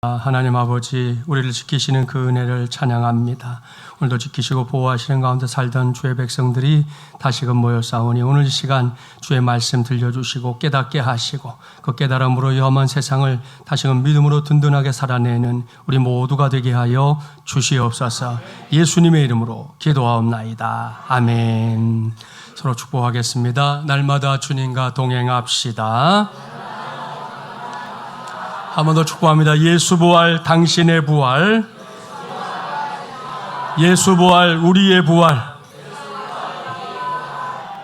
하나님 아버지, 우리를 지키시는 그 은혜를 찬양합니다. 오늘도 지키시고 보호하시는 가운데 살던 주의 백성들이 다시금 모여 싸우니 오늘 이 시간 주의 말씀 들려주시고 깨닫게 하시고 그 깨달음으로 험한 세상을 다시금 믿음으로 든든하게 살아내는 우리 모두가 되게 하여 주시옵소서. 예수님의 이름으로 기도하옵나이다. 아멘. 서로 축복하겠습니다. 날마다 주님과 동행합시다. 한 번 더 축복합니다. 예수 부활, 당신의 부활. 예수 부활, 우리의 부활.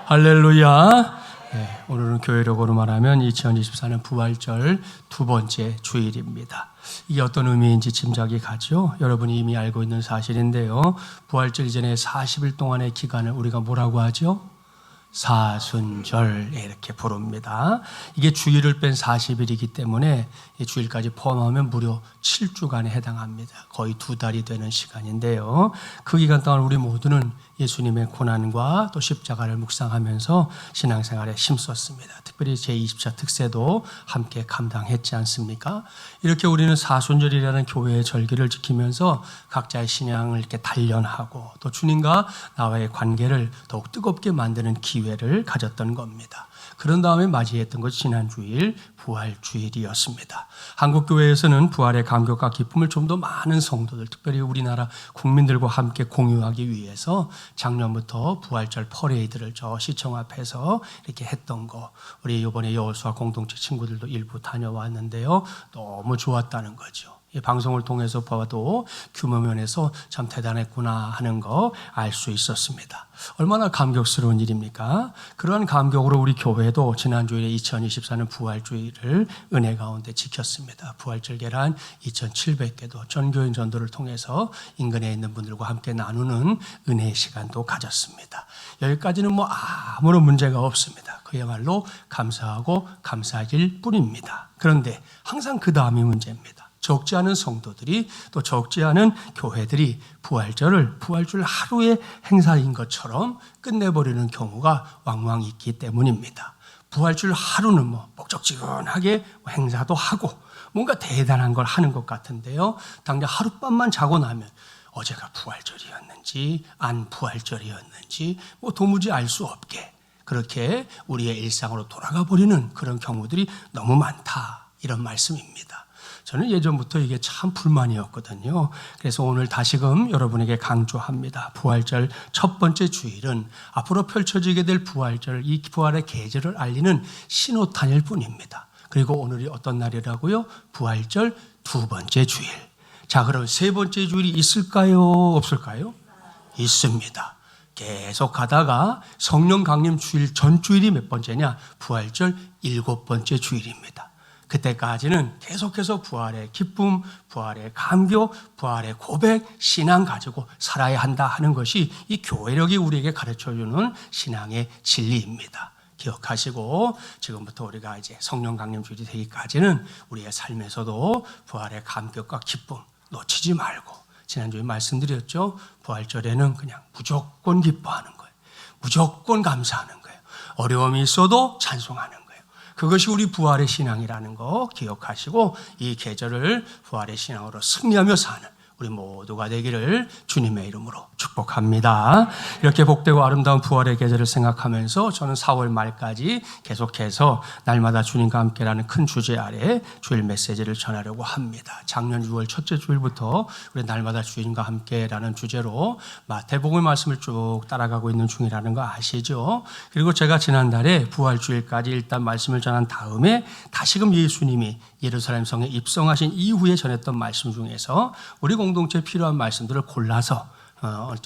할렐루야. 네, 오늘은 교회력으로 말하면 2024년 부활절 두 번째 주일입니다. 이게 어떤 의미인지 짐작이 가죠. 여러분이 이미 알고 있는 사실인데요. 부활절 이전에 40일 동안의 기간을 우리가 뭐라고 하죠? 사순절 이렇게 부릅니다. 이게 주일을 뺀 40일이기 때문에 주일까지 포함하면 무려 7주간에 해당합니다. 거의 2달이 되는 시간인데요. 그 기간 동안 우리 모두는 예수님의 고난과 또 십자가를 묵상하면서 신앙생활에 힘썼습니다. 특별히 제20차 특세도 함께 감당했지 않습니까? 이렇게 우리는 사순절이라는 교회의 절기를 지키면서 각자의 신앙을 이렇게 단련하고 또 주님과 나와의 관계를 더욱 뜨겁게 만드는 기회를 가졌던 겁니다. 그런 다음에 맞이했던 것이 지난 주일 부활주일이었습니다. 한국교회에서는 부활의 감격과 기쁨을 좀 더 많은 성도들, 특별히 우리나라 국민들과 함께 공유하기 위해서 작년부터 부활절 퍼레이드를 저 시청 앞에서 이렇게 했던 거, 우리 이번에 여호수아 공동체 친구들도 일부 다녀왔는데요. 너무 좋았다는 거죠. 이 방송을 통해서 봐도 규모 면에서 참 대단했구나 하는 거 알 수 있었습니다. 얼마나 감격스러운 일입니까? 그러한 감격으로 우리 교회도 지난주일에 2024년 부활주일을 은혜 가운데 지켰습니다. 부활절 계란 2,700개도 전교인 전도를 통해서 인근에 있는 분들과 함께 나누는 은혜의 시간도 가졌습니다. 여기까지는 뭐 아무런 문제가 없습니다. 그야말로 감사하고 감사할 뿐입니다. 그런데 항상 그 다음이 문제입니다. 적지 않은 성도들이 또 적지 않은 교회들이 부활줄 하루의 행사인 것처럼 끝내버리는 경우가 왕왕 있기 때문입니다. 부활줄 하루는 뭐 목적지근하게 행사도 하고 뭔가 대단한 걸 하는 것 같은데요. 당장 하룻밤만 자고 나면 어제가 부활절이었는지 안 부활절이었는지 뭐 도무지 알 수 없게 그렇게 우리의 일상으로 돌아가 버리는 그런 경우들이 너무 많다, 이런 말씀입니다. 저는 예전부터 이게 참 불만이었거든요. 그래서 오늘 다시금 여러분에게 강조합니다. 부활절 첫 번째 주일은 앞으로 펼쳐지게 될 부활절, 이 부활의 계절을 알리는 신호탄일 뿐입니다. 그리고 오늘이 어떤 날이라고요? 부활절 두 번째 주일. 자, 그럼 세 번째 주일이 있을까요? 없을까요? 있습니다. 계속 가다가 성령 강림 주일 전 주일이 몇 번째냐? 부활절 7번째 주일입니다. 그때까지는 계속해서 부활의 기쁨, 부활의 감격, 부활의 고백, 신앙 가지고 살아야 한다 하는 것이 이 교회력이 우리에게 가르쳐주는 신앙의 진리입니다. 기억하시고 지금부터 우리가 이제 성령 강림 주일이 되기까지는 우리의 삶에서도 부활의 감격과 기쁨 놓치지 말고, 지난주에 말씀드렸죠. 부활절에는 그냥 무조건 기뻐하는 거예요. 무조건 감사하는 거예요. 어려움이 있어도 찬송하는 거예요. 그것이 우리 부활의 신앙이라는 거 기억하시고 이 계절을 부활의 신앙으로 승리하며 사는 우리 모두가 되기를 주님의 이름으로 축복합니다. 이렇게 복되고 아름다운 부활의 계절을 생각하면서 저는 4월 말까지 계속해서 날마다 주님과 함께라는 큰 주제 아래 주일 메시지를 전하려고 합니다. 작년 6월 첫째 주일부터 우리 날마다 주님과 함께라는 주제로 마태복음 말씀을 쭉 따라가고 있는 중이라는 거 아시죠? 그리고 제가 지난달에 부활주일까지 일단 말씀을 전한 다음에 다시금 예수님이 예루살렘 성에 입성하신 이후에 전했던 말씀 중에서 우리 공동체에 필요한 말씀들을 골라서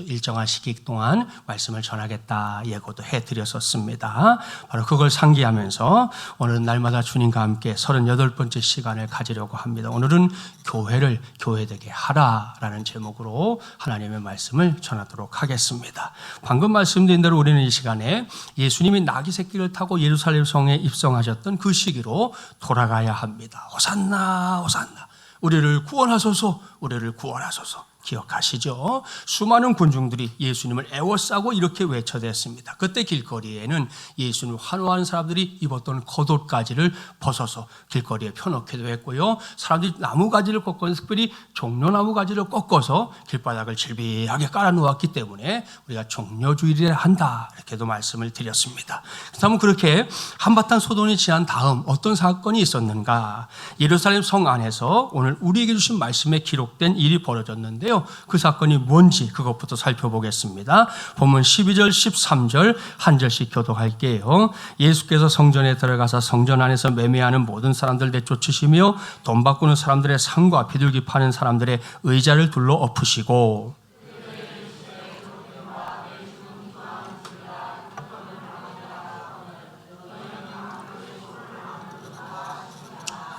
일정한 시기 동안 말씀을 전하겠다 예고도 해드렸었습니다. 바로 그걸 상기하면서 오늘은 날마다 주님과 함께 38번째 시간을 가지려고 합니다. 오늘은 교회를 교회되게 하라라는 제목으로 하나님의 말씀을 전하도록 하겠습니다. 방금 말씀드린 대로 우리는 이 시간에 예수님이 나귀 새끼를 타고 예루살렘 성에 입성하셨던 그 시기로 돌아가야 합니다. 호산나 호산나, 우리를 구원하소서, 우리를 구원하소서. 기억하시죠? 수많은 군중들이 예수님을 애워싸고 이렇게 외쳐댔습니다. 그때 길거리에는 예수님을 환호하는 사람들이 입었던 겉옷가지를 벗어서 길거리에 펴놓기도 했고요. 사람들이 나무가지를 꺾어서 특별히 종려나무 가지를 꺾어서 길바닥을 질비하게 깔아놓았기 때문에 우리가 종려주일이라 한다 이렇게도 말씀을 드렸습니다. 그렇다면 그렇게 한바탕 소동이 지난 다음 어떤 사건이 있었는가? 예루살렘 성 안에서 오늘 우리에게 주신 말씀에 기록된 일이 벌어졌는데요. 그 사건이 뭔지 그것부터 살펴보겠습니다. 본문 12절 13절 한 절씩 교독할게요. 예수께서 성전에 들어가서 성전 안에서 매매하는 모든 사람들 내쫓으시며 돈 바꾸는 사람들의 상과 비둘기 파는 사람들의 의자를 둘러 엎으시고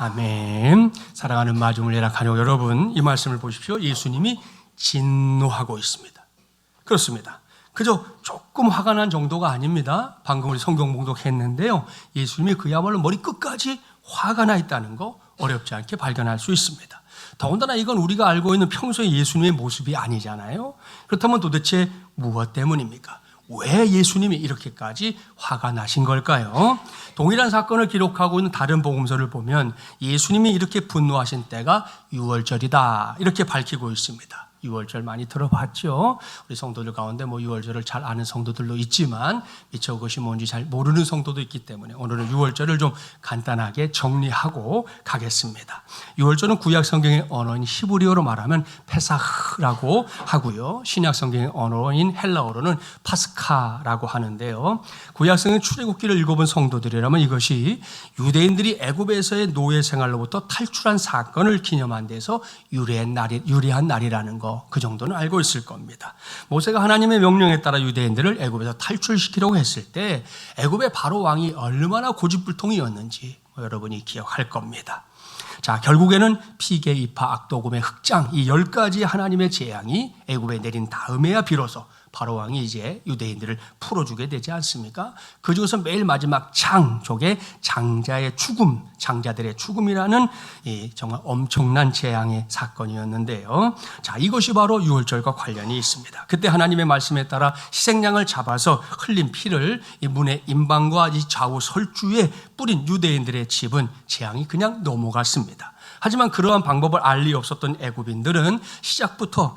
아멘. 사랑하는 마중을 예락하는 여러분, 이 말씀을 보십시오. 예수님이 진노하고 있습니다. 그렇습니다. 그저 조금 화가 난 정도가 아닙니다. 방금 우리 성경 봉독했는데요. 예수님이 그야말로 머리 끝까지 화가 나 있다는 거 어렵지 않게 발견할 수 있습니다. 더군다나 이건 우리가 알고 있는 평소의 예수님의 모습이 아니잖아요. 그렇다면 도대체 무엇 때문입니까? 왜 예수님이 이렇게까지 화가 나신 걸까요? 동일한 사건을 기록하고 있는 다른 복음서를 보면 예수님이 이렇게 분노하신 때가 유월절이다 이렇게 밝히고 있습니다. 유월절 많이 들어봤죠? 우리 성도들 가운데 유월절을 잘 아는 성도들도 있지만 미처 그것이 뭔지 잘 모르는 성도도 있기 때문에 오늘은 유월절을 좀 간단하게 정리하고 가겠습니다. 유월절은 구약 성경의 언어인 히브리어로 말하면 페사흐라고 하고요. 신약 성경의 언어인 헬라어로는 파스카라고 하는데요. 구약 성경 출애굽기를 읽어본 성도들이라면 이것이 유대인들이 애굽에서의 노예 생활로부터 탈출한 사건을 기념한 데서 유래한 날이라는 거. 그 정도는 알고 있을 겁니다. 모세가 하나님의 명령에 따라 유대인들을 애굽에서 탈출시키려고 했을 때 애굽의 바로 왕이 얼마나 고집불통이었는지 여러분이 기억할 겁니다. 자, 결국에는 피계, 이파, 악도금의 흑장 이 10가지 하나님의 재앙이 애굽에 내린 다음에야 비로소 바로 왕이 이제 유대인들을 풀어주게 되지 않습니까? 그 중에서 매일 마지막 장족의 장자의 죽음, 장자들의 죽음이라는 이 정말 엄청난 재앙의 사건이었는데요. 자, 이것이 바로 유월절과 관련이 있습니다. 그때 하나님의 말씀에 따라 희생양을 잡아서 흘린 피를 이 문의 임방과 이 좌우 설주에 뿌린 유대인들의 집은 재앙이 그냥 넘어갔습니다. 하지만 그러한 방법을 알 리 없었던 애굽인들은 시작부터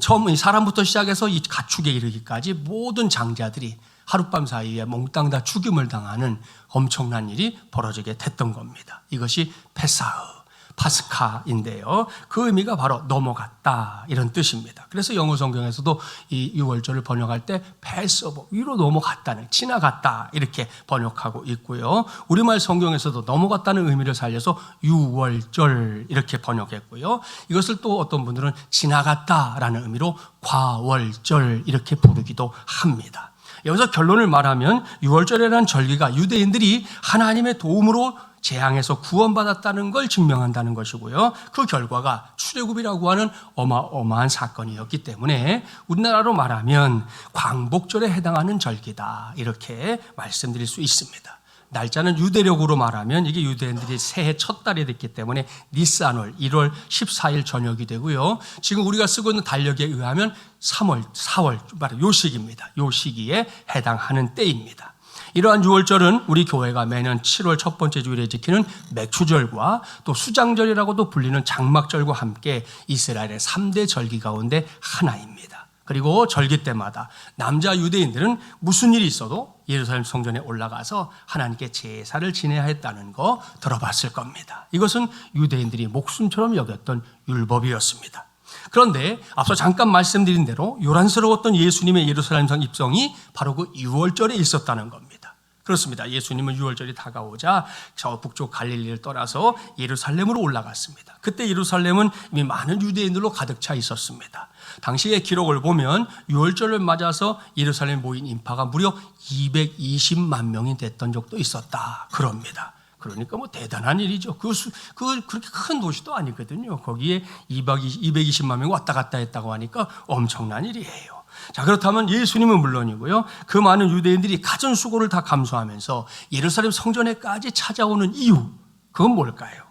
처음 사람부터 시작해서 이 가축에 이르기까지 모든 장자들이 하룻밤 사이에 몽땅 다 죽임을 당하는 엄청난 일이 벌어지게 됐던 겁니다. 이것이 페사흐, 파스카인데요. 그 의미가 바로 넘어갔다 이런 뜻입니다. 그래서 영어 성경에서도 이 유월절을 번역할 때 패스오버, 위로 넘어갔다는, 지나갔다 이렇게 번역하고 있고요. 우리말 성경에서도 넘어갔다는 의미를 살려서 유월절 이렇게 번역했고요. 이것을 또 어떤 분들은 지나갔다라는 의미로 과월절 이렇게 부르기도 합니다. 여기서 결론을 말하면 유월절이라는 절기가 유대인들이 하나님의 도움으로 재앙에서 구원받았다는 걸 증명한다는 것이고요. 그 결과가 출애굽이라고 하는 어마어마한 사건이었기 때문에 우리나라로 말하면 광복절에 해당하는 절기다 이렇게 말씀드릴 수 있습니다. 날짜는 유대력으로 말하면 이게 유대인들이 새해 첫 달이 됐기 때문에 니스안월 1월 14일 저녁이 되고요. 지금 우리가 쓰고 있는 달력에 의하면 3월, 4월 바로 요 시기입니다. 요 시기에 해당하는 때입니다. 이러한 유월절은 우리 교회가 매년 7월 첫 번째 주일에 지키는 맥추절과 또 수장절이라고도 불리는 장막절과 함께 이스라엘의 3대 절기 가운데 하나입니다. 그리고 절기 때마다 남자 유대인들은 무슨 일이 있어도 예루살렘 성전에 올라가서 하나님께 제사를 지내야 했다는 거 들어봤을 겁니다. 이것은 유대인들이 목숨처럼 여겼던 율법이었습니다. 그런데 앞서 잠깐 말씀드린 대로 요란스러웠던 예수님의 예루살렘성 입성이 바로 그 유월절에 있었다는 겁니다. 그렇습니다. 예수님은 유월절이 다가오자 저 북쪽 갈릴리를 떠나서 예루살렘으로 올라갔습니다. 그때 예루살렘은 이미 많은 유대인들로 가득 차 있었습니다. 당시의 기록을 보면 유월절을 맞아서 예루살렘에 모인 인파가 무려 220만 명이 됐던 적도 있었다. 그럽니다. 그러니까 대단한 일이죠. 그렇게 큰 도시도 아니거든요. 거기에 220만 명이 왔다 갔다 했다고 하니까 엄청난 일이에요. 자, 그렇다면 예수님은 물론이고요. 그 많은 유대인들이 갖은 수고를 다 감수하면서 예루살렘 성전에까지 찾아오는 이유, 그건 뭘까요?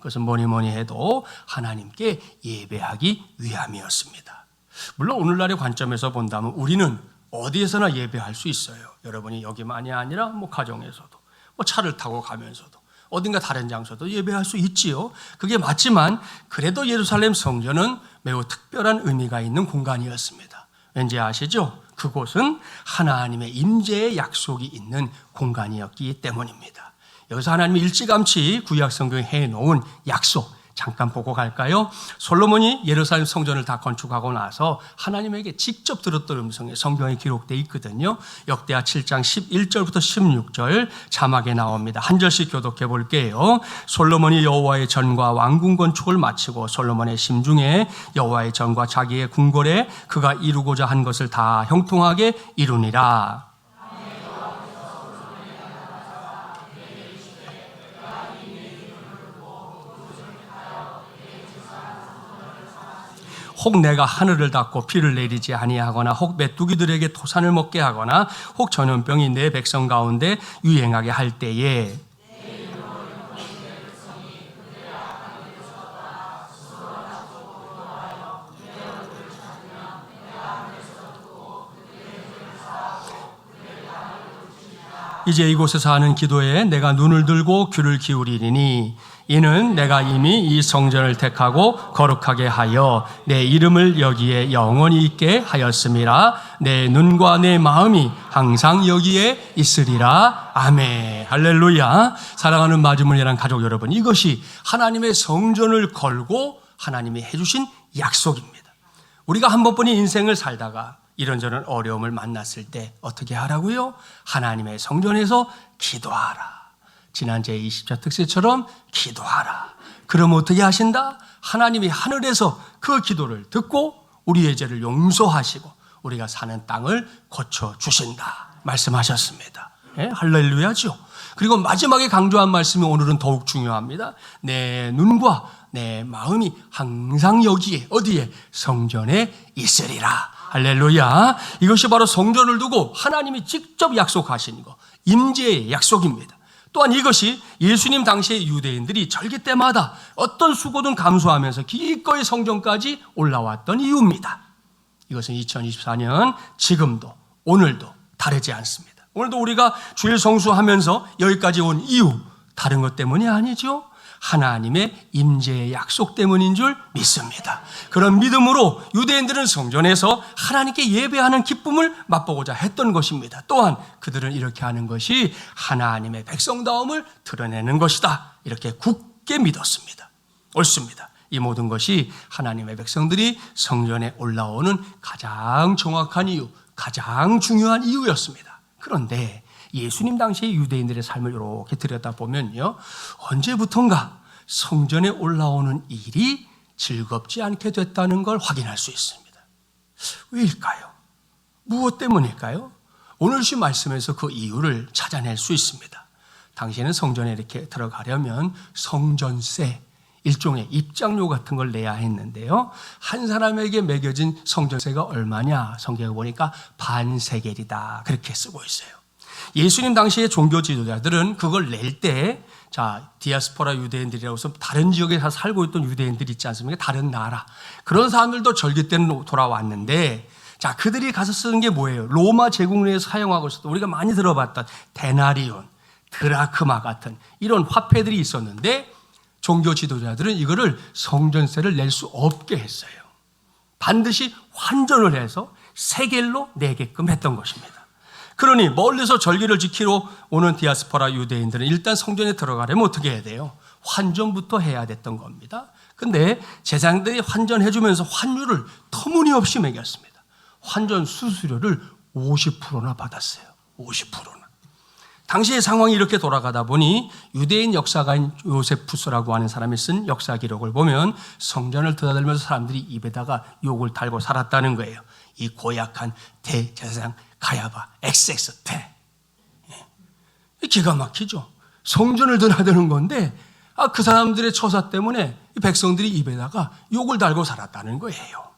그것은 뭐니 해도 하나님께 예배하기 위함이었습니다. 물론 오늘날의 관점에서 본다면 우리는 어디에서나 예배할 수 있어요. 여러분이 여기만이 아니라 가정에서도, 차를 타고 가면서도, 어딘가 다른 장소도 예배할 수 있지요. 그게 맞지만 그래도 예루살렘 성전은 매우 특별한 의미가 있는 공간이었습니다. 왠지 아시죠? 그곳은 하나님의 임재의 약속이 있는 공간이었기 때문입니다. 여기서 하나님이 일찌감치 구약 성경에 해놓은 약속 잠깐 보고 갈까요? 솔로몬이 예루살렘 성전을 다 건축하고 나서 하나님에게 직접 들었던 음성에 성경에 기록되어 있거든요. 역대하 7장 11절부터 16절 자막에 나옵니다. 한 절씩 교독해 볼게요. 솔로몬이 여호와의 전과 왕궁 건축을 마치고 솔로몬의 심중에 여호와의 전과 자기의 궁궐에 그가 이루고자 한 것을 다 형통하게 이루니라. 혹 내가 하늘을 닫고 비를 내리지 아니하거나 혹 메뚜기들에게 토산을 먹게 하거나 혹 전염병이 내 백성 가운데 유행하게 할 때에 이제 이곳에서 하는 기도에 내가 눈을 들고 귀를 기울이리니 이는 내가 이미 이 성전을 택하고 거룩하게 하여 내 이름을 여기에 영원히 있게 하였음이라. 내 눈과 내 마음이 항상 여기에 있으리라. 아멘. 할렐루야. 사랑하는 마지못이란 가족 여러분, 이것이 하나님의 성전을 걸고 하나님이 해주신 약속입니다. 우리가 한 번뿐인 인생을 살다가 이런저런 어려움을 만났을 때 어떻게 하라고요? 하나님의 성전에서 기도하라. 지난 제20자 특세처럼 기도하라. 그럼 어떻게 하신다? 하나님이 하늘에서 그 기도를 듣고 우리의 죄를 용서하시고 우리가 사는 땅을 고쳐주신다 말씀하셨습니다. 네? 할렐루야죠. 그리고 마지막에 강조한 말씀이 오늘은 더욱 중요합니다. 내 눈과 내 마음이 항상 여기에 어디에? 성전에 있으리라. 할렐루야. 이것이 바로 성전을 두고 하나님이 직접 약속하신 거, 임재의 약속입니다. 또한 이것이 예수님 당시의 유대인들이 절기 때마다 어떤 수고든 감수하면서 기꺼이 성전까지 올라왔던 이유입니다. 이것은 2024년 지금도 오늘도 다르지 않습니다. 오늘도 우리가 주일 성수하면서 여기까지 온 이유 다른 것 때문이 아니죠. 하나님의 임재의 약속 때문인 줄 믿습니다. 그런 믿음으로 유대인들은 성전에서 하나님께 예배하는 기쁨을 맛보고자 했던 것입니다. 또한 그들은 이렇게 하는 것이 하나님의 백성다움을 드러내는 것이다. 이렇게 굳게 믿었습니다. 옳습니다. 이 모든 것이 하나님의 백성들이 성전에 올라오는 가장 정확한 이유, 가장 중요한 이유였습니다. 그런데 예수님 당시의 유대인들의 삶을 이렇게 들여다보면요, 언제부턴가 성전에 올라오는 일이 즐겁지 않게 됐다는 걸 확인할 수 있습니다. 왜일까요? 무엇 때문일까요? 오늘 주 말씀에서 그 이유를 찾아낼 수 있습니다. 당시에는 성전에 이렇게 들어가려면 성전세, 일종의 입장료 같은 걸 내야 했는데요, 한 사람에게 매겨진 성전세가 얼마냐? 성경에 보니까 반세겔이다 그렇게 쓰고 있어요. 예수님 당시의 종교 지도자들은 그걸 낼 때, 디아스포라 유대인들이라고 해서 다른 지역에 살고 있던 유대인들이 있지 않습니까? 다른 나라. 그런 사람들도 절기 때는 돌아왔는데, 그들이 가서 쓰는 게 뭐예요? 로마 제국 내에서 사용하고 있었던, 우리가 많이 들어봤던 데나리온, 드라크마 같은 이런 화폐들이 있었는데, 종교 지도자들은 이거를 성전세를 낼 수 없게 했어요. 반드시 환전을 해서 세겔로 내게끔 했던 것입니다. 그러니 멀리서 절기를 지키러 오는 디아스포라 유대인들은 일단 성전에 들어가려면 어떻게 해야 돼요? 환전부터 해야 됐던 겁니다. 근데 제사장들이 환전해주면서 환율을 터무니없이 매겼습니다. 환전 수수료를 50%나 받았어요. 50%나. 당시의 상황이 이렇게 돌아가다 보니 유대인 역사가인 요세푸스라고 하는 사람이 쓴 역사 기록을 보면 성전을 드나들면서 사람들이 입에다가 욕을 달고 살았다는 거예요. 이 고약한 대제사장 가야바, XX태. 기가 막히죠. 성전을 드나드는 건데, 그 사람들의 처사 때문에 백성들이 입에다가 욕을 달고 살았다는 거예요.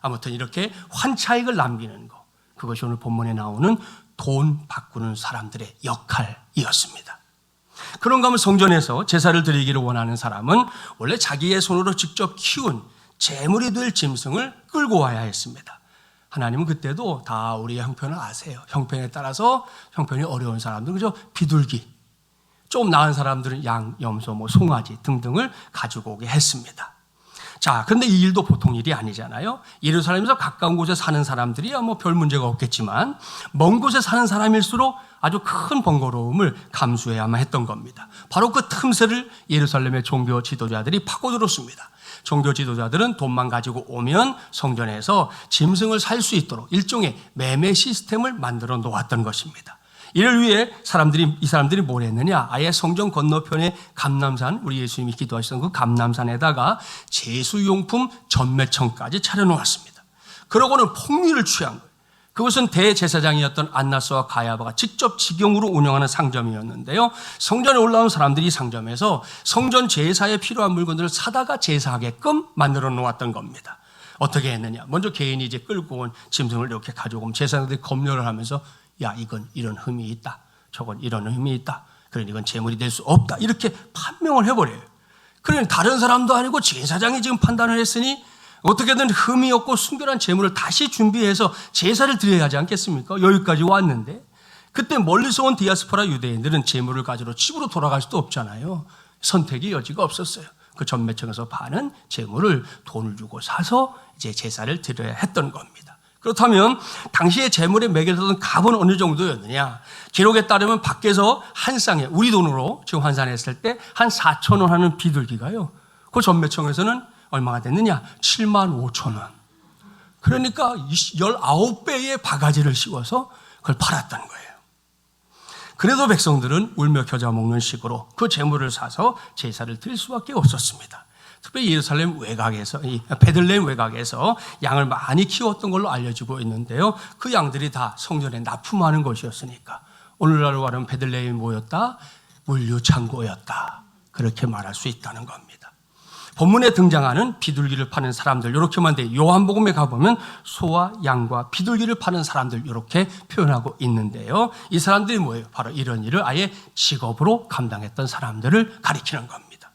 아무튼 이렇게 환차익을 남기는 거, 그것이 오늘 본문에 나오는 돈 바꾸는 사람들의 역할이었습니다. 그런가 하면 성전에서 제사를 드리기를 원하는 사람은 원래 자기의 손으로 직접 키운 제물이 될 짐승을 끌고 와야 했습니다. 하나님은 그때도 다 우리의 형편을 아세요. 형편에 따라서 형편이 어려운 사람들은 그저 비둘기, 좀 나은 사람들은 양, 염소, 송아지 등등을 가지고 오게 했습니다. 자, 그런데 이 일도 보통 일이 아니잖아요. 예루살렘에서 가까운 곳에 사는 사람들이야 별 문제가 없겠지만 먼 곳에 사는 사람일수록 아주 큰 번거로움을 감수해야만 했던 겁니다. 바로 그 틈새를 예루살렘의 종교 지도자들이 파고들었습니다. 종교 지도자들은 돈만 가지고 오면 성전에서 짐승을 살 수 있도록 일종의 매매 시스템을 만들어 놓았던 것입니다. 이를 위해 이 사람들이 뭘 했느냐? 아예 성전 건너편에 감람산, 우리 예수님이 기도하시던 그 감람산에다가 제수용품 전매청까지 차려놓았습니다. 그러고는 폭리를 취한 거예요. 그것은 대제사장이었던 안나스와 가야바가 직접 직영으로 운영하는 상점이었는데요. 성전에 올라온 사람들이 이 상점에서 성전 제사에 필요한 물건들을 사다가 제사하게끔 만들어 놓았던 겁니다. 어떻게 했느냐? 먼저 개인이 이제 끌고 온 짐승을 이렇게 가지고 오면 제사장들이 검열을 하면서 야, 이건 이런 흠이 있다. 저건 이런 흠이 있다. 그러니 이건 제물이 될 수 없다. 이렇게 판명을 해버려요. 그러니 다른 사람도 아니고 제사장이 지금 판단을 했으니 어떻게든 흠이 없고 순결한 제물을 다시 준비해서 제사를 드려야 하지 않겠습니까? 여기까지 왔는데 그때 멀리서 온 디아스포라 유대인들은 제물을 가지러 집으로 돌아갈 수도 없잖아요. 선택의 여지가 없었어요. 그 전매청에서 파는 제물을 돈을 주고 사서 이제 제사를 드려야 했던 겁니다. 그렇다면 당시에 제물에 매겨졌던 값은 어느 정도였느냐? 기록에 따르면 밖에서 한 쌍에 우리 돈으로 지금 환산했을 때 한 4,000원 하는 비둘기가요. 그 전매청에서는 얼마가 됐느냐? 75,000원. 그러니까 19배의 바가지를 씌워서 그걸 팔았던 거예요. 그래도 백성들은 울며 겨자 먹는 식으로 그 제물을 사서 제사를 드릴 수밖에 없었습니다. 특별히 예루살렘 외곽에서, 이 베들레헴 외곽에서 양을 많이 키웠던 걸로 알려지고 있는데요. 그 양들이 다 성전에 납품하는 것이었으니까 오늘날로 말하면 베들레헴이 뭐였다? 물류창고였다. 그렇게 말할 수 있다는 겁니다. 본문에 등장하는 비둘기를 파는 사람들 이렇게만 돼. 요한복음에 가보면 소와 양과 비둘기를 파는 사람들 이렇게 표현하고 있는데요. 이 사람들이 뭐예요? 바로 이런 일을 아예 직업으로 감당했던 사람들을 가리키는 겁니다.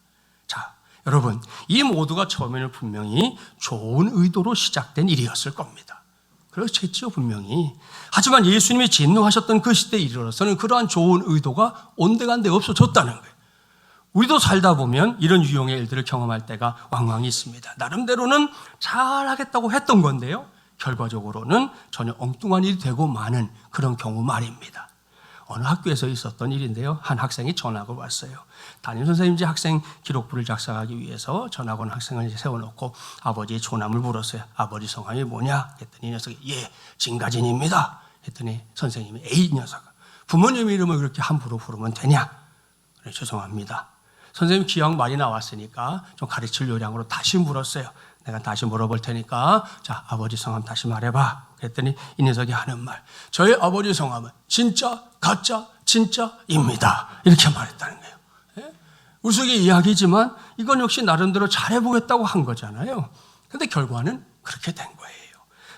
자, 여러분, 이 모두가 처음에는 분명히 좋은 의도로 시작된 일이었을 겁니다. 그렇겠죠, 분명히. 하지만 예수님이 진노하셨던 그 시대에 이르러서는 그러한 좋은 의도가 온데간데 없어졌다는 거예요. 우리도 살다 보면 이런 유형의 일들을 경험할 때가 왕왕 있습니다. 나름대로는 잘하겠다고 했던 건데요. 결과적으로는 전혀 엉뚱한 일이 되고 마는 그런 경우 말입니다. 어느 학교에서 있었던 일인데요. 한 학생이 전학을 왔어요. 담임선생님이 학생 기록부를 작성하기 위해서 전학 온 학생을 세워놓고 아버지의 조남을 물었어요. 아버지 성함이 뭐냐? 했더니 이 녀석이 예, 진가진입니다. 했더니 선생님이 에이 녀석, 부모님 이름을 그렇게 함부로 부르면 되냐? 그래, 죄송합니다. 선생님 기왕 말이 나왔으니까 좀 가르칠 요량으로 다시 물었어요. 내가 다시 물어볼 테니까 자, 아버지 성함 다시 말해봐. 그랬더니 이 녀석이 하는 말, 저희 아버지 성함은 진짜, 가짜, 진짜입니다. 이렇게 말했다는 거예요. 예? 우스갯 이야기지만 이건 역시 나름대로 잘해보겠다고 한 거잖아요. 그런데 결과는 그렇게 된 거예요.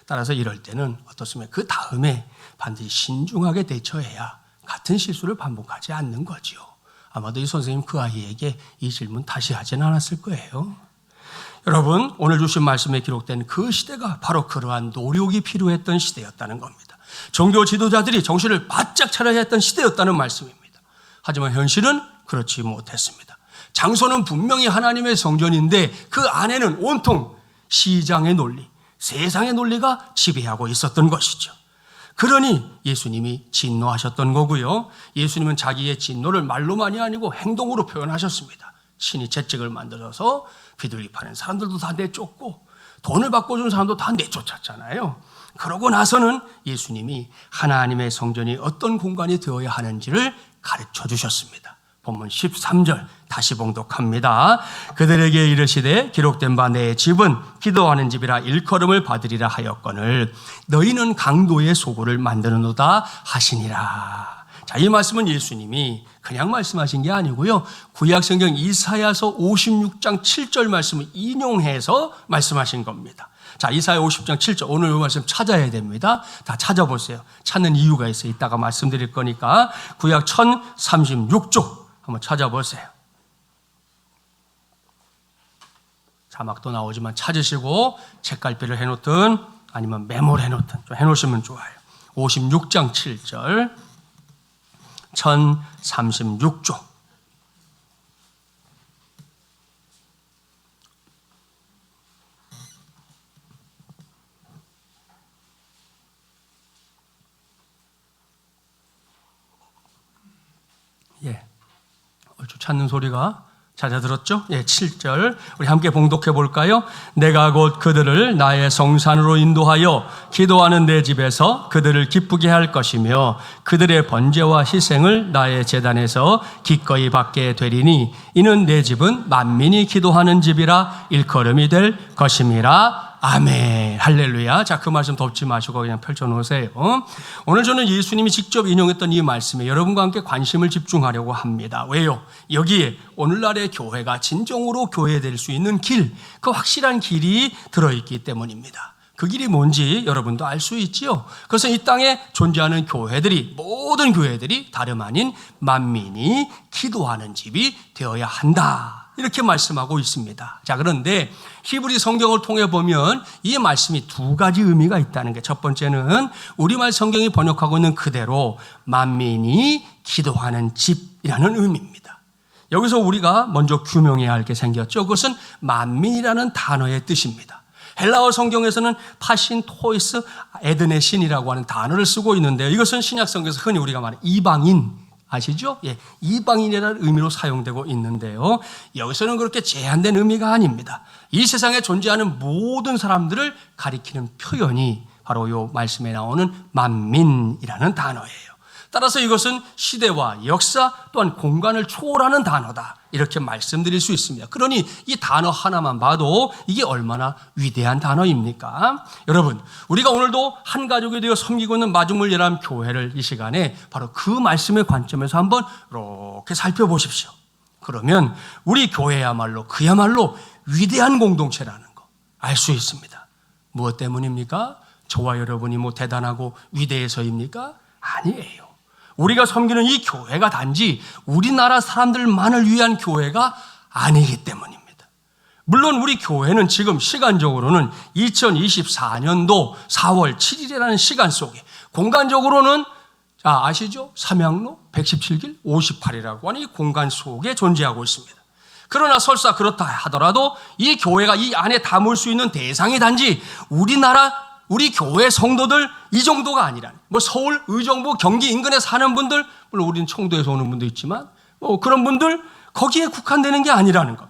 따라서 이럴 때는 어떻습니까? 그 다음에 반드시 신중하게 대처해야 같은 실수를 반복하지 않는 거죠. 아마도 이 선생님 그 아이에게 이 질문 다시 하진 않았을 거예요. 여러분, 오늘 주신 말씀에 기록된 그 시대가 바로 그러한 노력이 필요했던 시대였다는 겁니다. 종교 지도자들이 정신을 바짝 차려야 했던 시대였다는 말씀입니다. 하지만 현실은 그렇지 못했습니다. 장소는 분명히 하나님의 성전인데 그 안에는 온통 시장의 논리, 세상의 논리가 지배하고 있었던 것이죠. 그러니 예수님이 진노하셨던 거고요. 예수님은 자기의 진노를 말로만이 아니고 행동으로 표현하셨습니다. 신이 채찍을 만들어서 비둘기 파는 사람들도 다 내쫓고 돈을 바꿔준 사람도 다 내쫓았잖아요. 그러고 나서는 예수님이 하나님의 성전이 어떤 공간이 되어야 하는지를 가르쳐 주셨습니다. 본문 13절 다시 봉독합니다. 그들에게 이르시되 기록된 바 내 집은 기도하는 집이라 일컬음을 받으리라 하였거늘 너희는 강도의 소굴을 만드는도다 하시니라. 자, 이 말씀은 예수님이 그냥 말씀하신 게 아니고요. 구약성경 이사야서 56장 7절 말씀을 인용해서 말씀하신 겁니다. 자, 이사야 50장 7절 오늘 이 말씀 찾아야 됩니다. 다 찾아보세요. 찾는 이유가 있어요. 이따가 말씀드릴 거니까 구약 1036쪽 한번 찾아보세요. 자막도 나오지만 찾으시고 책갈피를 해놓든 아니면 메모를 해놓든 좀 해놓으시면 좋아요. 56장 7절 1036조. 예, 얼추 찾는 소리가 찾아들었죠? 예, 7절 우리 함께 봉독해 볼까요? 내가 곧 그들을 나의 성산으로 인도하여 기도하는 내 집에서 그들을 기쁘게 할 것이며 그들의 번제와 희생을 나의 제단에서 기꺼이 받게 되리니 이는 내 집은 만민이 기도하는 집이라 일컬음이 될 것임이라. 아멘. 할렐루야. 자, 그 말씀 덮지 마시고 그냥 펼쳐놓으세요. 오늘 저는 예수님이 직접 인용했던 이 말씀에 여러분과 함께 관심을 집중하려고 합니다. 왜요? 여기에 오늘날의 교회가 진정으로 교회될 수 있는 길, 그 확실한 길이 들어있기 때문입니다. 그 길이 뭔지 여러분도 알 수 있지요. 그래서 이 땅에 존재하는 교회들이, 모든 교회들이 다름 아닌 만민이 기도하는 집이 되어야 한다. 이렇게 말씀하고 있습니다. 자, 그런데 히브리 성경을 통해 보면 이 말씀이 두 가지 의미가 있다는 게, 첫 번째는 우리말 성경이 번역하고 있는 그대로 만민이 기도하는 집이라는 의미입니다. 여기서 우리가 먼저 규명해야 할 게 생겼죠. 그것은 만민이라는 단어의 뜻입니다. 헬라어 성경에서는 파신, 토이스, 에드네 신이라고 하는 단어를 쓰고 있는데요. 이것은 신약 성경에서 흔히 우리가 말하는 이방인, 아시죠? 예, 이방인이라는 의미로 사용되고 있는데요. 여기서는 그렇게 제한된 의미가 아닙니다. 이 세상에 존재하는 모든 사람들을 가리키는 표현이 바로 이 말씀에 나오는 만민이라는 단어예요. 따라서 이것은 시대와 역사 또한 공간을 초월하는 단어다, 이렇게 말씀드릴 수 있습니다. 그러니 이 단어 하나만 봐도 이게 얼마나 위대한 단어입니까? 여러분, 우리가 오늘도 한 가족이 되어 섬기고 있는 마중물 예람 교회를 이 시간에 바로 그 말씀의 관점에서 한번 이렇게 살펴보십시오. 그러면 우리 교회야말로 그야말로 위대한 공동체라는 거 알 수 있습니다. 무엇 때문입니까? 저와 여러분이 뭐 대단하고 위대해서입니까? 아니에요. 우리가 섬기는 이 교회가 단지 우리나라 사람들만을 위한 교회가 아니기 때문입니다. 물론 우리 교회는 지금 시간적으로는 2024년도 4월 7일이라는 시간 속에, 공간적으로는 아시죠? 삼양로 117길 58이라고 하는 이 공간 속에 존재하고 있습니다. 그러나 설사 그렇다 하더라도 이 교회가 이 안에 담을 수 있는 대상이 단지 우리 교회 성도들 이 정도가 아니라는, 뭐 서울, 의정부, 경기 인근에 사는 분들, 물론 우리는 청도에서 오는 분도 있지만 그런 분들 거기에 국한되는 게 아니라는 것.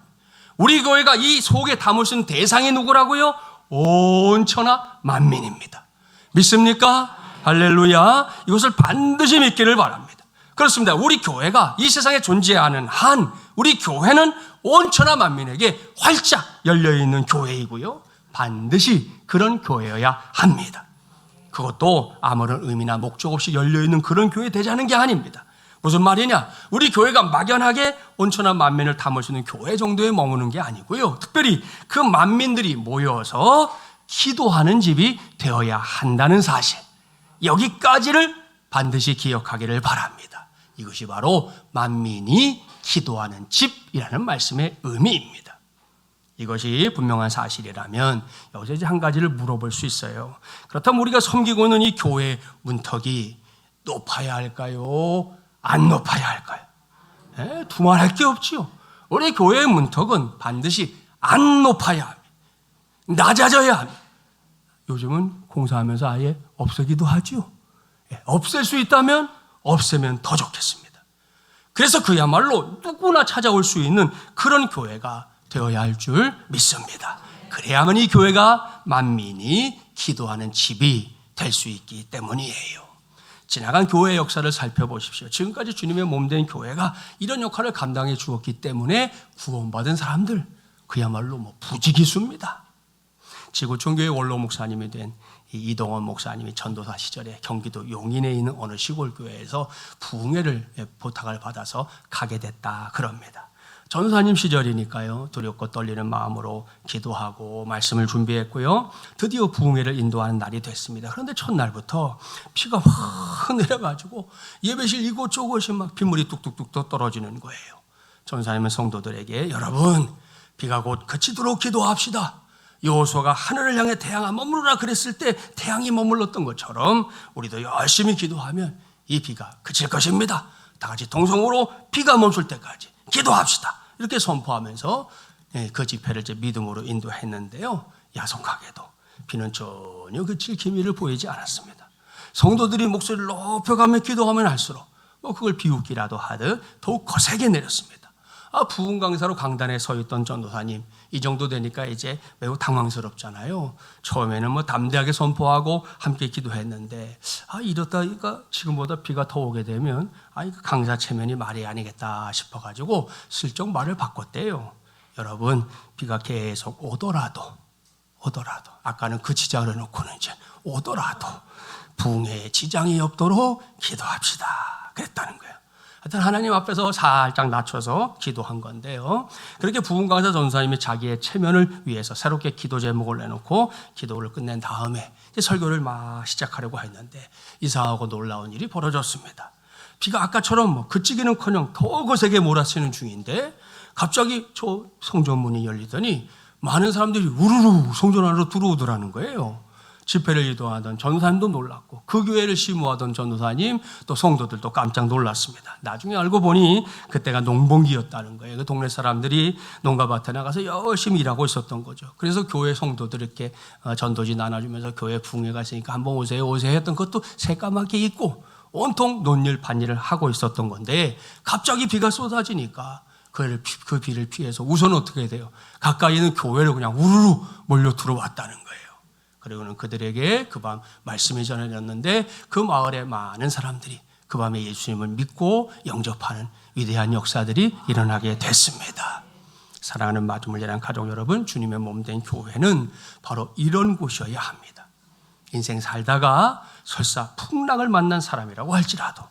우리 교회가 이 속에 담을 수 있는 대상이 누구라고요? 온 천하 만민입니다. 믿습니까? 할렐루야. 이것을 반드시 믿기를 바랍니다. 그렇습니다. 우리 교회가 이 세상에 존재하는 한 우리 교회는 온 천하 만민에게 활짝 열려있는 교회이고요, 반드시 그런 교회여야 합니다. 그것도 아무런 의미나 목적 없이 열려있는 그런 교회 되자는 게 아닙니다. 무슨 말이냐? 우리 교회가 막연하게 온천한 만민을 담을 수 있는 교회 정도에 머무는 게 아니고요, 특별히 그 만민들이 모여서 기도하는 집이 되어야 한다는 사실, 여기까지를 반드시 기억하기를 바랍니다. 이것이 바로 만민이 기도하는 집이라는 말씀의 의미입니다. 이것이 분명한 사실이라면 여기서 이제 한 가지를 물어볼 수 있어요. 그렇다면 우리가 섬기고 있는 이 교회 문턱이 높아야 할까요? 안 높아야 할까요? 두말할 게 없지요. 우리 교회의 문턱은 반드시 안 높아야 합니다. 낮아져야 합니다. 요즘은 공사하면서 아예 없애기도 하죠. 없앨 수 있다면 없애면 더 좋겠습니다. 그래서 그야말로 누구나 찾아올 수 있는 그런 교회가 되어야 할 줄 믿습니다. 그래야만 이 교회가 만민이 기도하는 집이 될 수 있기 때문이에요. 지나간 교회 역사를 살펴보십시오. 지금까지 주님의 몸된 교회가 이런 역할을 감당해 주었기 때문에 구원받은 사람들, 그야말로 부지기수입니다. 지구촌교회 원로 목사님이 된 이동원 목사님이 전도사 시절에 경기도 용인에 있는 어느 시골 교회에서 부흥회를 부탁을 받아서 가게 됐다 그럽니다. 전도사님 시절이니까요. 두렵고 떨리는 마음으로 기도하고 말씀을 준비했고요. 드디어 부흥회를 인도하는 날이 됐습니다. 그런데 첫날부터 비가 확 내려가지고 예배실 이곳저곳이 막 빗물이 뚝뚝뚝 떨어지는 거예요. 전도사님은 성도들에게 여러분 비가 곧 그치도록 기도합시다. 여호수아가 하늘을 향해 태양아 머무르라 그랬을 때 태양이 머물렀던 것처럼 우리도 열심히 기도하면 이 비가 그칠 것입니다. 다 같이 동성으로 비가 멈출 때까지 기도합시다. 이렇게 선포하면서 그 집회를 이제 믿음으로 인도했는데요. 야속하게도 비는 전혀 그칠 기미를 보이지 않았습니다. 성도들이 목소리를 높여가며 기도하면 할수록 그걸 비웃기라도 하듯 더욱 거세게 내렸습니다. 부흥 강사로 강단에 서 있던 전도사님 이 정도 되니까 이제 매우 당황스럽잖아요. 처음에는 담대하게 선포하고 함께 기도했는데 이렇다니까 지금보다 비가 더 오게 되면 강사 체면이 말이 아니겠다 싶어가지고 슬쩍 말을 바꿨대요. 여러분 비가 계속 오더라도 아까는 그치자 그래놓고는 이제 오더라도 부흥회에 지장이 없도록 기도합시다 그랬다는 거예요. 하여튼 하나님 앞에서 살짝 낮춰서 기도한 건데요. 그렇게 부흥 강사 전도사님이 자기의 체면을 위해서 새롭게 기도 제목을 내놓고 기도를 끝낸 다음에 이제 설교를 막 시작하려고 했는데 이상하고 놀라운 일이 벌어졌습니다. 비가 아까처럼 그치기는커녕 더 거세게 몰아치는 중인데 갑자기 저 성전 문이 열리더니 많은 사람들이 우르르 성전 안으로 들어오더라는 거예요. 집회를 이동하던 전도사님도 놀랐고 그 교회를 시무하던 전도사님 또 성도들도 깜짝 놀랐습니다. 나중에 알고 보니 그때가 농번기였다는 거예요. 그 동네 사람들이 농가밭에 나가서 열심히 일하고 있었던 거죠. 그래서 교회 성도들 이렇게 전도지 나눠주면서 교회 부흥회가 있으니까 한번 오세요 했던 것도 새까맣게 잊고 온통 논일 반일을 하고 있었던 건데 갑자기 비가 쏟아지니까 그 비를 피해서 우선 어떻게 돼요? 가까이 있는 교회로 그냥 우르르 몰려 들어왔다는 거예요. 그리고는 그들에게 그 밤 말씀이 전해졌는데 그 마을에 많은 사람들이 그 밤에 예수님을 믿고 영접하는 위대한 역사들이 일어나게 됐습니다. 사랑하는 마주물리란 가족 여러분, 주님의 몸된 교회는 바로 이런 곳이어야 합니다. 인생 살다가 설사 풍랑을 만난 사람이라고 할지라도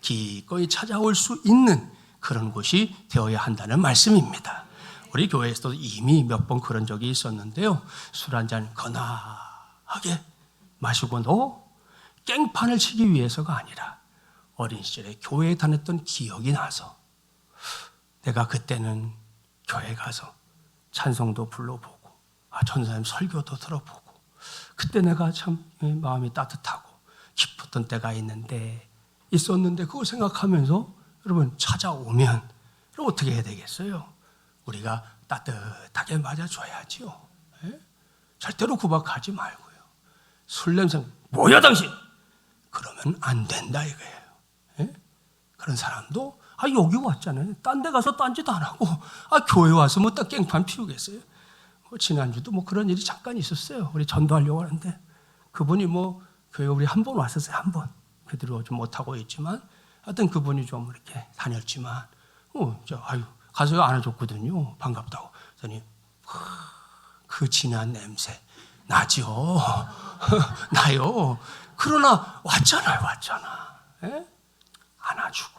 기꺼이 찾아올 수 있는 그런 곳이 되어야 한다는 말씀입니다. 우리 교회에서도 이미 몇 번 그런 적이 있었는데요. 술 한잔 거나하게 마시고도 깽판을 치기 위해서가 아니라 어린 시절에 교회에 다녔던 기억이 나서 내가 그때는 교회 가서 찬송도 불러보고 전도사님 설교도 들어보고 그때 내가 참 마음이 따뜻하고 기뻤던 때가 있었는데 그걸 생각하면서 여러분 찾아오면 그럼 어떻게 해야 되겠어요? 우리가 따뜻하게 맞아줘야지요. 절대로 구박하지 말고요. 술 냄새 뭐야 당신? 그러면 안 된다 이거예요. 그런 사람도 여기 왔잖아요. 딴 데 가서 딴짓도 안 하고 교회 와서 뭐 딱 깽판 피우겠어요. 지난주도 그런 일이 잠깐 있었어요. 우리 전도하려고 하는데 그분이 교회 우리 한 번 왔었어요. 한 번. 그대로 좀 못하고 있지만 하여튼 그분이 좀 이렇게 다녔지만 가서 안아줬거든요. 반갑다고. 그랬더니 그 진한 냄새 나죠. 나요. 그러나 왔잖아. 안아주고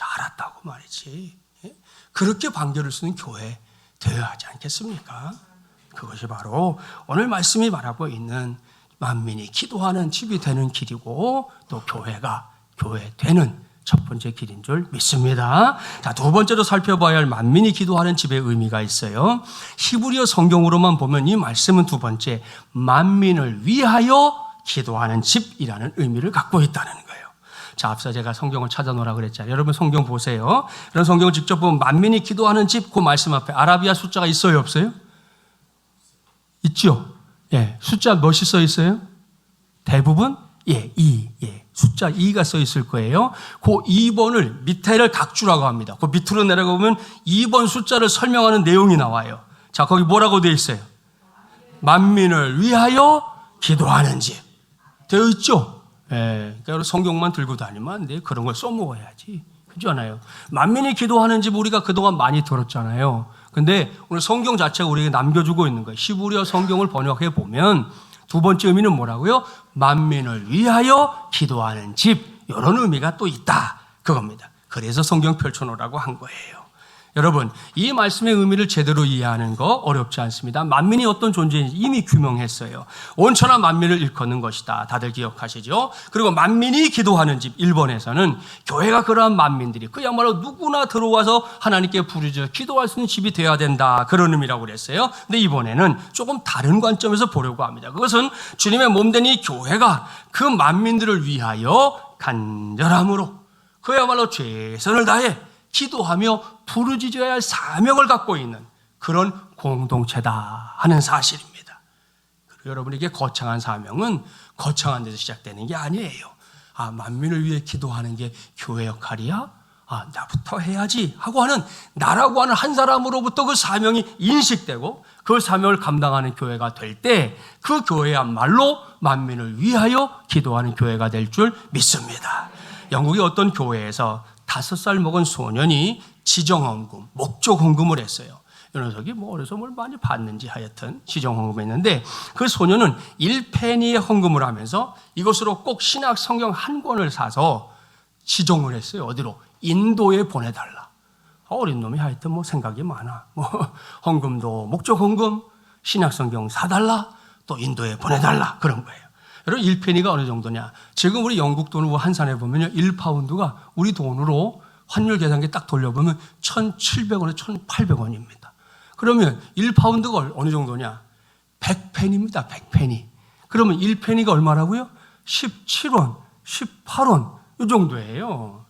알았다고 말이지. 그렇게 반겨를 쓰는 교회 되어야 하지 않겠습니까? 그것이 바로 오늘 말씀이 말하고 있는 만민이 기도하는 집이 되는 길이고 또 교회가 교회 되는 첫 번째 길인 줄 믿습니다. 자, 두 번째로 살펴봐야 할 만민이 기도하는 집의 의미가 있어요. 히브리어 성경으로만 보면 이 말씀은 두 번째 만민을 위하여 기도하는 집이라는 의미를 갖고 있다는 거예요. 자, 앞서 제가 성경을 찾아놓으라 그랬잖아요. 여러분 성경 보세요. 그런 성경을 직접 보면 만민이 기도하는 집, 그 말씀 앞에 아라비아 숫자가 있어요, 없어요? 있죠? 숫자 몇이 써 있어요? 대부분 2. 숫자 2가 써 있을 거예요. 그 2번을 밑에를 각주라고 합니다. 그 밑으로 내려가보면 2번 숫자를 설명하는 내용이 나와요. 자, 거기 뭐라고 되어 있어요? 만민을 위하여 기도하는 집. 되어 있죠? 그러니까 성경만 들고 다니면 안 돼. 그런 걸 써먹어야지. 그렇잖아요. 만민이 기도하는 집 우리가 그동안 많이 들었잖아요. 근데 오늘 성경 자체가 우리에게 남겨주고 있는 거예요. 히브리어 성경을 번역해 보면 두 번째 의미는 뭐라고요? 만민을 위하여 기도하는 집. 이런 의미가 또 있다. 그겁니다. 그래서 성경 펼쳐놓으라고 한 거예요. 여러분, 이 말씀의 의미를 제대로 이해하는 거 어렵지 않습니다. 만민이 어떤 존재인지 이미 규명했어요. 온천한 만민을 일컫는 것이다. 다들 기억하시죠? 그리고 만민이 기도하는 집 1번에서는 교회가 그러한 만민들이 그야말로 누구나 들어와서 하나님께 부르짖어 기도할 수 있는 집이 되어야 된다. 그런 의미라고 그랬어요. 근데 이번에는 조금 다른 관점에서 보려고 합니다. 그것은 주님의 몸된 이 교회가 그 만민들을 위하여 간절함으로 그야말로 최선을 다해 기도하며 부르짖어야 할 사명을 갖고 있는 그런 공동체다 하는 사실입니다. 그리고 여러분에게 거창한 사명은 거창한 데서 시작되는 게 아니에요. 만민을 위해 기도하는 게 교회 역할이야? 나부터 해야지 하고 하는 나라고 하는 한 사람으로부터 그 사명이 인식되고 그 사명을 감당하는 교회가 될 때 그 교회야말로 만민을 위하여 기도하는 교회가 될 줄 믿습니다. 영국의 어떤 교회에서 5살 먹은 소년이 지정헌금, 목적헌금을 했어요. 이 녀석이 어디서 뭘 많이 받는지 하여튼 지정헌금을 했는데 그 소년은 1페니의 헌금을 하면서 이것으로 꼭 신약 성경 한 권을 사서 지정을 했어요. 어디로? 인도에 보내달라. 어린 놈이 하여튼 생각이 많아. 헌금도 목적헌금, 신약 성경 사달라, 또 인도에 보내달라. 그런 거예요. 여러분 1페니가 어느 정도냐? 지금 우리 영국 돈으로 환산해 보면요, 1파운드가 우리 돈으로 환율 계산기 딱 돌려보면 1,700원에 1,800원입니다. 그러면 1파운드가 어느 정도냐? 100페니입니다. 100페니. 그러면 1페니가 얼마라고요? 17원, 18원 이 정도예요.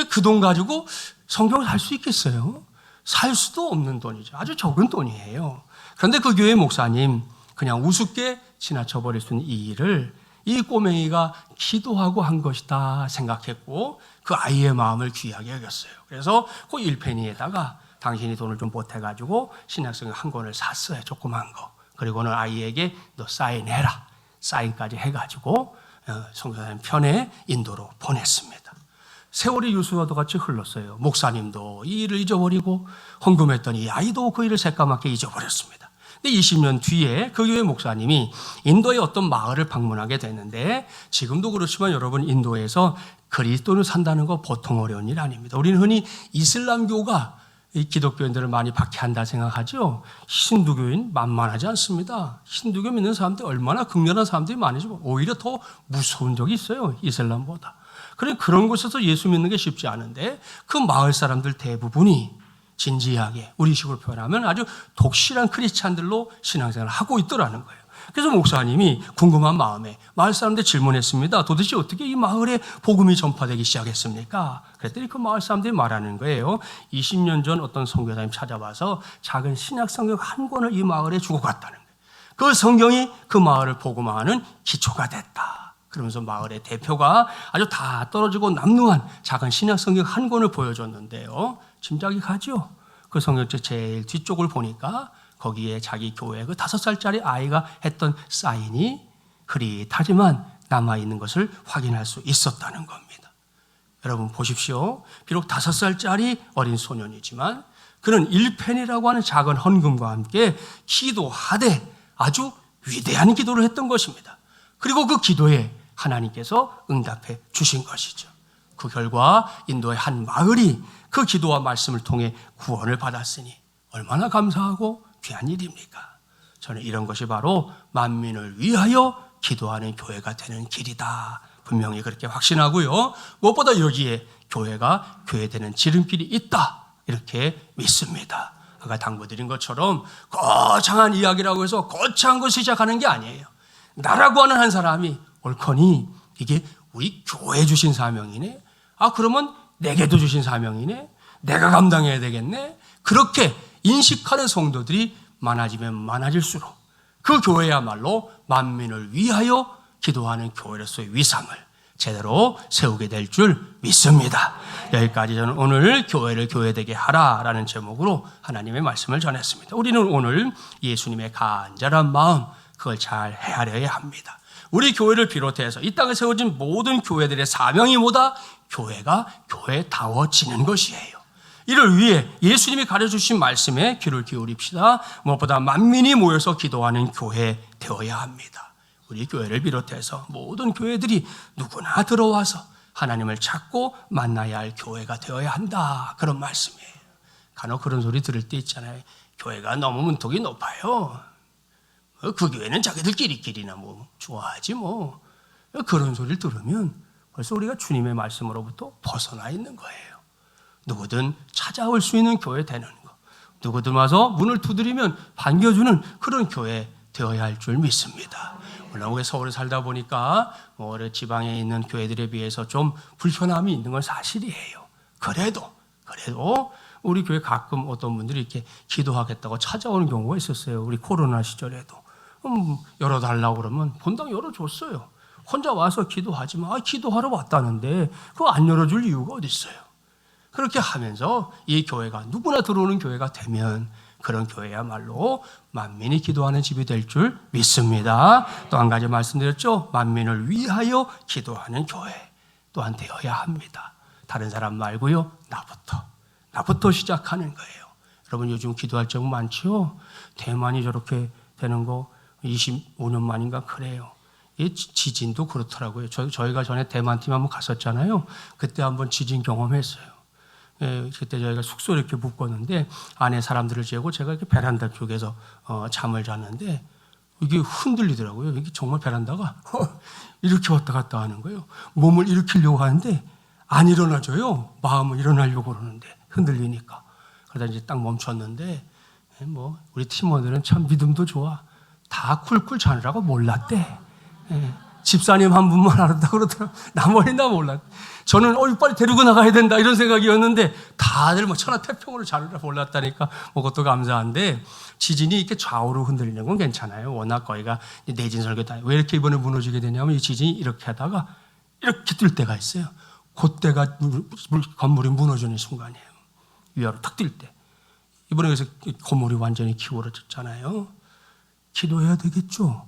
그 돈 가지고 성경을 살 수 있겠어요? 살 수도 없는 돈이죠. 아주 적은 돈이에요. 그런데 그 교회 목사님 그냥 우습게 지나쳐버릴 수 있는 이 일을 이 꼬맹이가 기도하고 한 것이다 생각했고 그 아이의 마음을 귀하게 여겼어요. 그래서 그 1페니에다가 당신이 돈을 좀 보태가지고 신약성경 한 권을 샀어요. 조그만 거. 그리고는 아이에게 너 사인해라. 사인까지 해가지고 성교사님 편에 인도로 보냈습니다. 세월이 유수와도 같이 흘렀어요. 목사님도 이 일을 잊어버리고 헌금했더니 아이도 그 일을 새까맣게 잊어버렸습니다. 근데 20년 뒤에 그 교회 목사님이 인도의 어떤 마을을 방문하게 되는데 지금도 그렇지만 여러분 인도에서 그리스도를 산다는 거 보통 어려운 일 아닙니다. 우리는 흔히 이슬람교가 이 기독교인들을 많이 박해한다 생각하죠. 힌두교인 만만하지 않습니다. 힌두교 믿는 사람들이 얼마나 극렬한 사람들이 많으시고 오히려 더 무서운 적이 있어요. 이슬람보다. 그런 곳에서 예수 믿는 게 쉽지 않은데 그 마을 사람들 대부분이 진지하게 우리식으로 표현하면 아주 독실한 크리스찬들로 신앙생활을 하고 있더라는 거예요. 그래서 목사님이 궁금한 마음에 마을 사람들 질문했습니다. 도대체 어떻게 이 마을에 복음이 전파되기 시작했습니까? 그랬더니 그 마을 사람들이 말하는 거예요. 20년 전 어떤 선교사님 찾아와서 작은 신약 성경 한 권을 이 마을에 주고 갔다는 거예요. 그 성경이 그 마을을 복음화하는 기초가 됐다. 그러면서 마을의 대표가 아주 다 떨어지고 남루한 작은 신약 성경 한 권을 보여줬는데요. 짐작이 가죠? 그 성경책 제일 뒤쪽을 보니까 거기에 자기 교회 그 5살짜리 아이가 했던 사인이 흐릿하지만 남아있는 것을 확인할 수 있었다는 겁니다. 여러분 보십시오. 비록 5살짜리 어린 소년이지만 그는 1펜이라고 하는 작은 헌금과 함께 기도하되 아주 위대한 기도를 했던 것입니다. 그리고 그 기도에 하나님께서 응답해 주신 것이죠. 그 결과 인도의 한 마을이 그 기도와 말씀을 통해 구원을 받았으니 얼마나 감사하고 귀한 일입니까? 저는 이런 것이 바로 만민을 위하여 기도하는 교회가 되는 길이다. 분명히 그렇게 확신하고요. 무엇보다 여기에 교회가 교회되는 지름길이 있다. 이렇게 믿습니다. 아까 당부드린 것처럼 거창한 이야기라고 해서 거창한 것을 시작하는 게 아니에요. 나라고 하는 한 사람이 옳거니 이게 우리 교회에 주신 사명이네. 그러면 내게도 주신 사명이네. 내가 감당해야 되겠네. 그렇게 인식하는 성도들이 많아지면 많아질수록 그 교회야말로 만민을 위하여 기도하는 교회로서의 위상을 제대로 세우게 될 줄 믿습니다. 여기까지 저는 오늘 교회를 교회되게 하라라는 제목으로 하나님의 말씀을 전했습니다. 우리는 오늘 예수님의 간절한 마음 그걸 잘 헤아려야 합니다. 우리 교회를 비롯해서 이 땅에 세워진 모든 교회들의 사명이 뭐다? 교회가 교회다워지는 것이에요. 이를 위해 예수님이 가르쳐주신 말씀에 귀를 기울입시다. 무엇보다 만민이 모여서 기도하는 교회 되어야 합니다. 우리 교회를 비롯해서 모든 교회들이 누구나 들어와서 하나님을 찾고 만나야 할 교회가 되어야 한다. 그런 말씀이에요. 간혹 그런 소리 들을 때 있잖아요. 교회가 너무 문턱이 높아요. 그 교회는 자기들끼리나 뭐 좋아하지 뭐. 그런 소리를 들으면 벌써 우리가 주님의 말씀으로부터 벗어나 있는 거예요. 누구든 찾아올 수 있는 교회 되는 거. 누구든 와서 문을 두드리면 반겨주는 그런 교회 되어야 할 줄 믿습니다. 물론 우리 서울에 살다 보니까 뭐 지방에 있는 교회들에 비해서 좀 불편함이 있는 건 사실이에요. 그래도 우리 교회 가끔 어떤 분들이 이렇게 기도하겠다고 찾아오는 경우가 있었어요. 우리 코로나 시절에도 열어달라고 그러면 본당 열어줬어요. 혼자 와서 기도하지만 기도하러 왔다는데 그거 안 열어줄 이유가 어디 있어요? 그렇게 하면서 이 교회가 누구나 들어오는 교회가 되면 그런 교회야말로 만민이 기도하는 집이 될 줄 믿습니다. 또 한 가지 말씀드렸죠. 만민을 위하여 기도하는 교회 또한 되어야 합니다. 다른 사람 말고요. 나부터 시작하는 거예요. 여러분 요즘 기도할 적 많죠? 대만이 저렇게 되는 거 25년 만인가 그래요. 이 지진도 그렇더라고요. 저희가 전에 대만 팀 한번 갔었잖아요. 그때 한번 지진 경험했어요. 그때 저희가 숙소 이렇게 묵었는데 안에 사람들을 재고 제가 이렇게 베란다 쪽에서 잠을 잤는데 이게 흔들리더라고요. 이게 정말 베란다가 이렇게 왔다 갔다 하는 거예요. 몸을 일으키려고 하는데 안 일어나져요. 마음은 일어나려고 그러는데 흔들리니까. 그러다 이제 딱 멈췄는데 뭐 우리 팀원들은 참 믿음도 좋아. 다 쿨쿨 자느라고 몰랐대. 집사님 한 분만 알았다 그러더라고요. 나머지는 다 몰랐대. 저는 빨리 데리고 나가야 된다 이런 생각이었는데 다들 뭐 천하태평으로 자느라 몰랐다니까 뭐 그것도 감사한데 지진이 이렇게 좌우로 흔들리는 건 괜찮아요. 워낙 거기가 내진 설계다. 왜 이렇게 이번에 무너지게 되냐면 이 지진이 이렇게 하다가 이렇게 뜰 때가 있어요. 그때가 건물이 무너지는 순간이에요. 위아래로 탁 뜰 때. 이번에 그래서 건물이 완전히 기울어졌잖아요. 기도해야 되겠죠.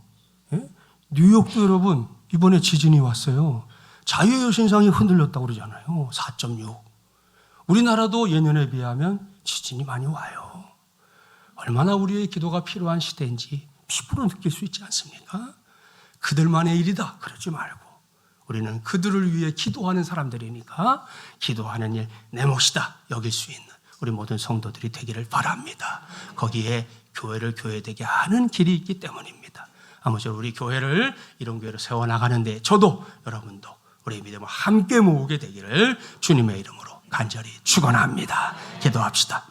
예? 뉴욕도 여러분 이번에 지진이 왔어요. 자유의 신상이 흔들렸다고 그러잖아요. 4.6. 우리나라도 예년에 비하면 지진이 많이 와요. 얼마나 우리의 기도가 필요한 시대인지 피부로 느낄 수 있지 않습니까? 그들만의 일이다 그러지 말고 우리는 그들을 위해 기도하는 사람들이니까 기도하는 일 내 몫이다 여길 수 있는 우리 모든 성도들이 되기를 바랍니다. 거기에 교회를 교회되게 하는 길이 있기 때문입니다. 아무쪼록 우리 교회를 이런 교회로 세워나가는데 저도 여러분도 우리의 믿음을 함께 모으게 되기를 주님의 이름으로 간절히 축원합니다. 기도합시다.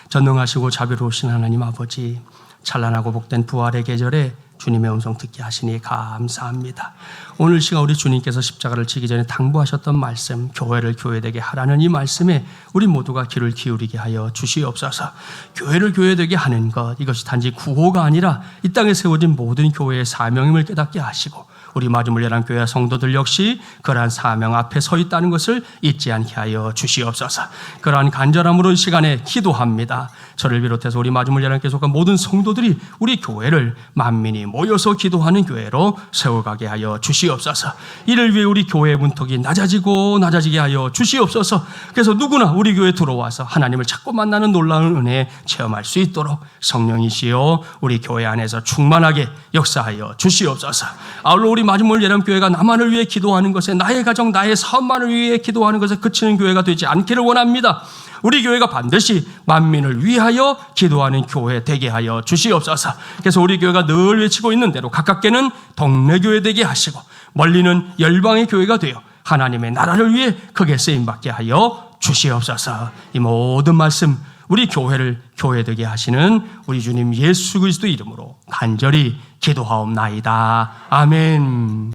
전능하시고 자비로우신 하나님 아버지, 찬란하고 복된 부활의 계절에 주님의 음성 듣게 하시니 감사합니다. 오늘 시간 우리 주님께서 십자가를 지기 전에 당부하셨던 말씀, 교회를 교회되게 하라는 이 말씀에 우리 모두가 귀를 기울이게 하여 주시옵소서. 교회를 교회되게 하는 것, 이것이 단지 구호가 아니라 이 땅에 세워진 모든 교회의 사명임을 깨닫게 하시고 우리 마지막 예랑 교회 성도들 역시 그러한 사명 앞에 서 있다는 것을 잊지 않게 하여 주시옵소서. 그러한 간절함으로 이 시간에 기도합니다. 저를 비롯해서 우리 마지막 예랑교회 속한 모든 성도들이 우리 교회를 만민이 모여서 기도하는 교회로 세워가게 하여 주시옵소서. 이를 위해 우리 교회의 문턱이 낮아지게 하여 주시옵소서. 그래서 누구나 우리 교회에 들어와서 하나님을 찾고 만나는 놀라운 은혜 체험할 수 있도록 성령이시여 우리 교회 안에서 충만하게 역사하여 주시옵소서. 아울러 우리 마지막 예람교회가 나만을 위해 기도하는 것에 나의 가정, 나의 사업만을 위해 기도하는 것에 그치는 교회가 되지 않기를 원합니다. 우리 교회가 반드시 만민을 위하여 기도하는 교회 되게 하여 주시옵소서. 그래서 우리 교회가 늘 외치고 있는 대로 가깝게는 동네 교회 되게 하시고 멀리는 열방의 교회가 되어 하나님의 나라를 위해 크게 쓰임받게 하여 주시옵소서. 이 모든 말씀 우리 교회를 교회되게 하시는 우리 주님 예수 그리스도 이름으로 간절히 기도하옵나이다. 아멘.